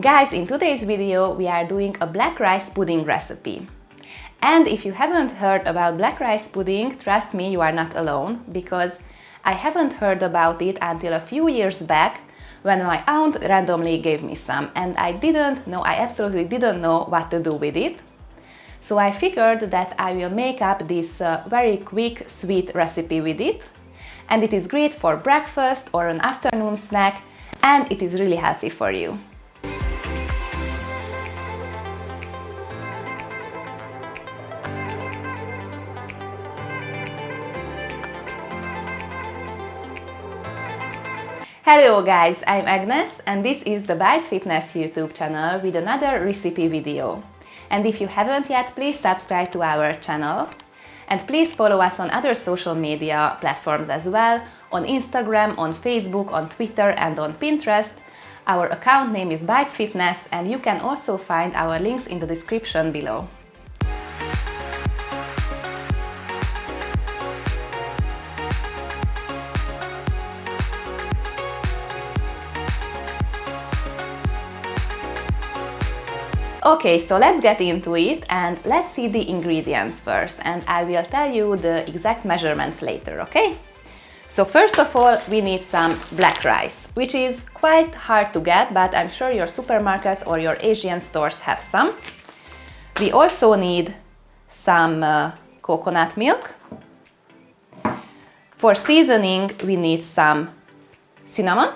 Guys, in today's video we are doing a black rice pudding recipe. And if you haven't heard about black rice pudding, trust me, you are not alone, because I haven't heard about it until a few years back when my aunt randomly gave me some, and I absolutely didn't know what to do with it. So I figured that I will make up this very quick, sweet recipe with it. And it is great for breakfast or an afternoon snack, and it is really healthy for you. Hello guys, I'm Agnes and this is the Bites Fitness YouTube channel with another recipe video. And if you haven't yet, please subscribe to our channel. And please follow us on other social media platforms as well, on Instagram, on Facebook, on Twitter and on Pinterest. Our account name is Bites Fitness and you can also find our links in the description below. Okay, so let's get into it and let's see the ingredients first, and I will tell you the exact measurements later, okay? So first of all, we need some black rice, which is quite hard to get, but I'm sure your supermarkets or your Asian stores have some. We also need some coconut milk. For seasoning, we need some cinnamon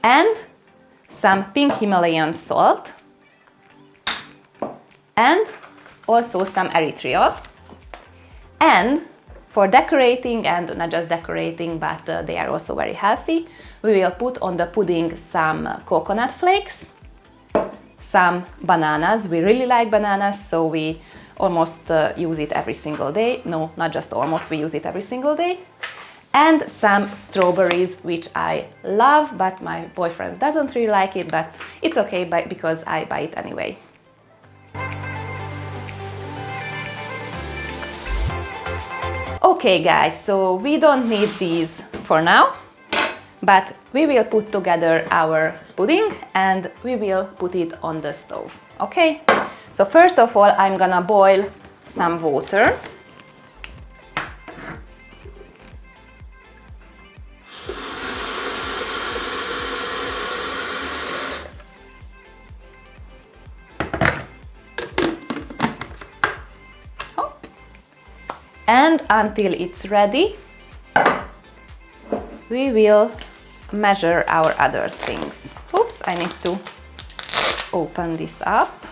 and some pink Himalayan salt. And also some erythritol. And for decorating, and not just decorating, but they are also very healthy, we will put on the pudding some coconut flakes, some bananas. We really like bananas, so we almost use it every single day. No, not just almost, we use it every single day. And some strawberries, which I love, but my boyfriend doesn't really like it, but it's okay because I buy it anyway. Okay guys, so we don't need these for now, but we will put together our pudding and we will put it on the stove, okay? So first of all, I'm gonna boil some water. And until it's ready, we will measure our other things. Oops, I need to open this up.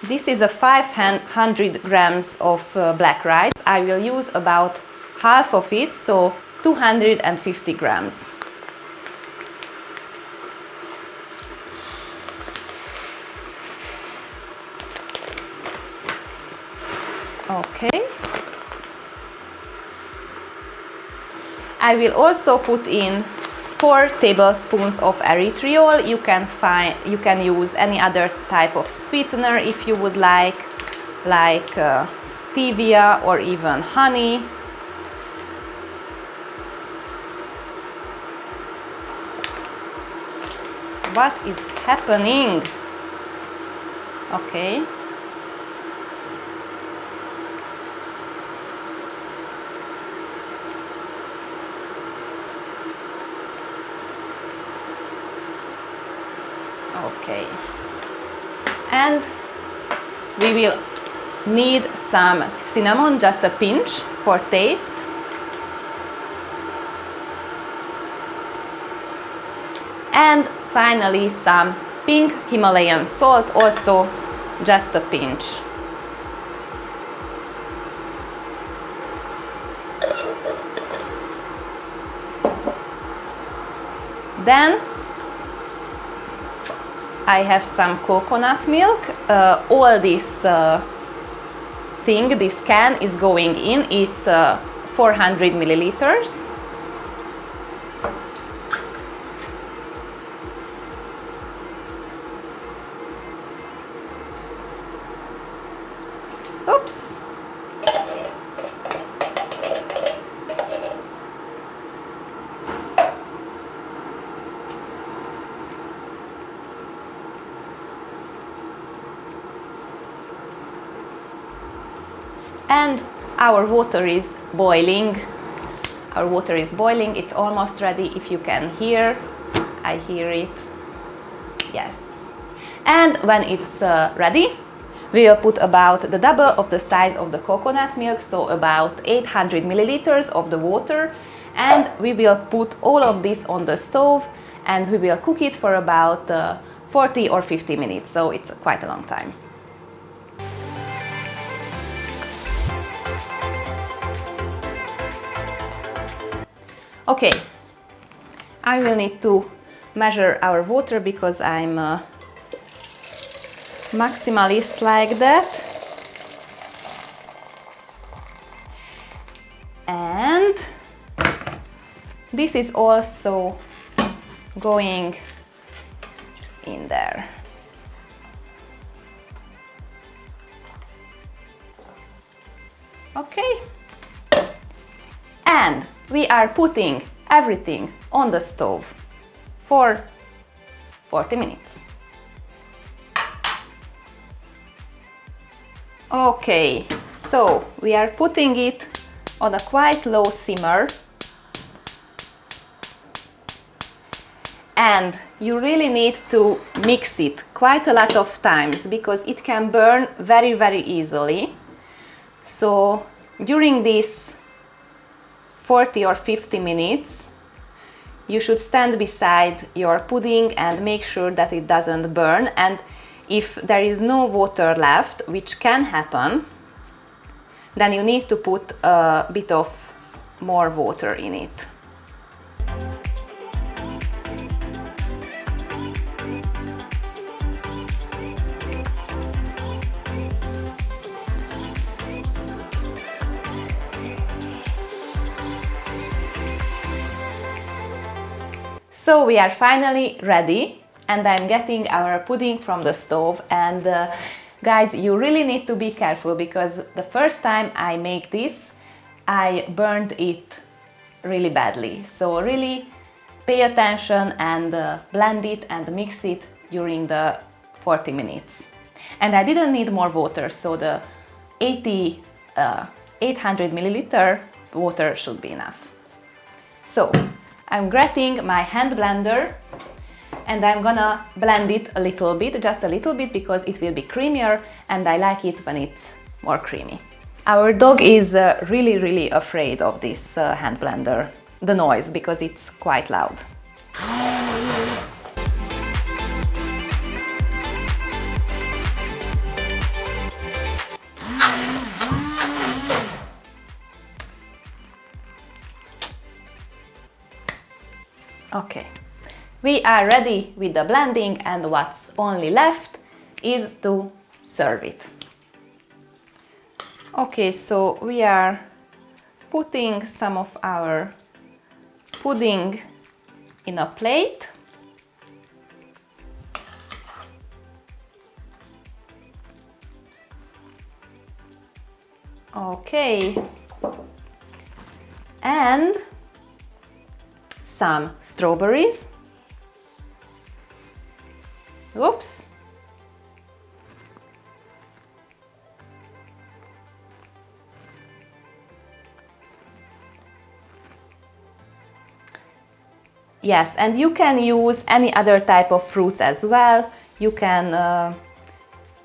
This is a 500 grams of black rice. I will use about half of it, so 250 grams. Okay. I will also put in 4 tablespoons of erythritol. You can use any other type of sweetener if you would like stevia or even honey. What is happening? Okay. Okay. And we will need some cinnamon, just a pinch for taste. And finally some pink Himalayan salt, also just a pinch. Then I have some coconut milk. All this this can is going in. It's 400 milliliters. Oops! And our water is boiling. Our water is boiling, it's almost ready. If you can hear, I hear it. Yes. And when it's ready, we will put about the double of the size of the coconut milk, so about 800 milliliters of the water. And we will put all of this on the stove and we will cook it for about 40 or 50 minutes, so it's quite a long time. Okay, I will need to measure our water because I'm a maximalist like that. And this is also going in there. Okay. And we are putting everything on the stove for 40 minutes. Okay, so we are putting it on a quite low simmer. And you really need to mix it quite a lot of times because it can burn very, very easily. So during this 40 or 50 minutes, you should stand beside your pudding and make sure that it doesn't burn. And if there is no water left, which can happen, then you need to put a bit of more water in it. So we are finally ready and I'm getting our pudding from the stove. And guys, you really need to be careful because the first time I make this, I burned it really badly. So really pay attention and blend it and mix it during the 40 minutes. And I didn't need more water, so the 800 milliliter water should be enough. So I'm grabbing my hand blender and I'm gonna blend it a little bit, just a little bit, because it will be creamier and I like it when it's more creamy. Our dog is really afraid of this hand blender, the noise, because it's quite loud. Okay, we are ready with the blending and what's only left is to serve it. Okay, so we are putting some of our pudding in a plate. Okay, and some strawberries. Oops. Yes, and you can use any other type of fruits as well. You can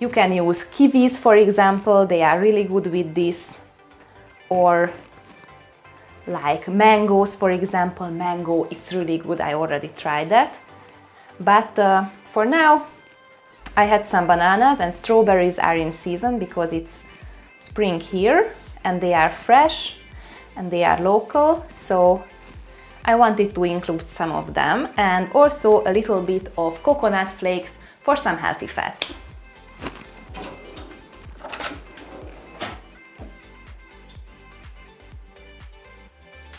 use kiwis, for example. They are really good with this. Or like mangoes, for example. Mango, it's really good. I already tried that. But for now, I had some bananas, and strawberries are in season because it's spring here and they are fresh and they are local. So I wanted to include some of them, and also a little bit of coconut flakes for some healthy fats.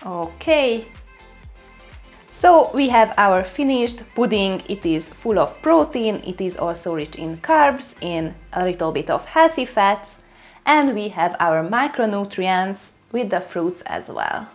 Okay, so we have our finished pudding. It is full of protein, it is also rich in carbs, in a little bit of healthy fats, And we have our micronutrients with the fruits as well.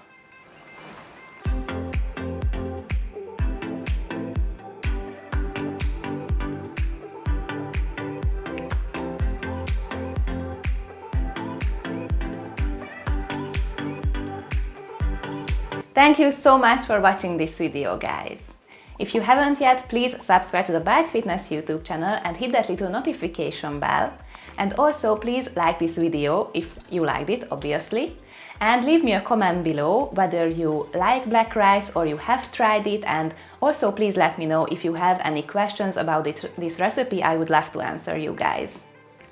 Thank you so much for watching this video, guys. If you haven't yet, please subscribe to the Bites Fitness YouTube channel and hit that little notification bell. And also please like this video if you liked it, obviously. And leave me a comment below whether you like black rice or you have tried it, and also please let me know if you have any questions about this recipe. I would love to answer you guys.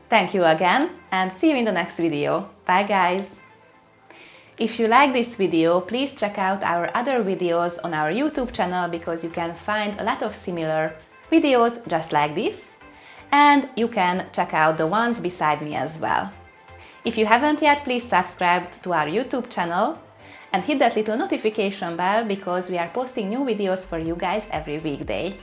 Thank you again and see you in the next video. Bye guys! If you like this video, please check out our other videos on our YouTube channel because you can find a lot of similar videos just like this, and you can check out the ones beside me as well. If you haven't yet, please subscribe to our YouTube channel and hit that little notification bell because we are posting new videos for you guys every weekday.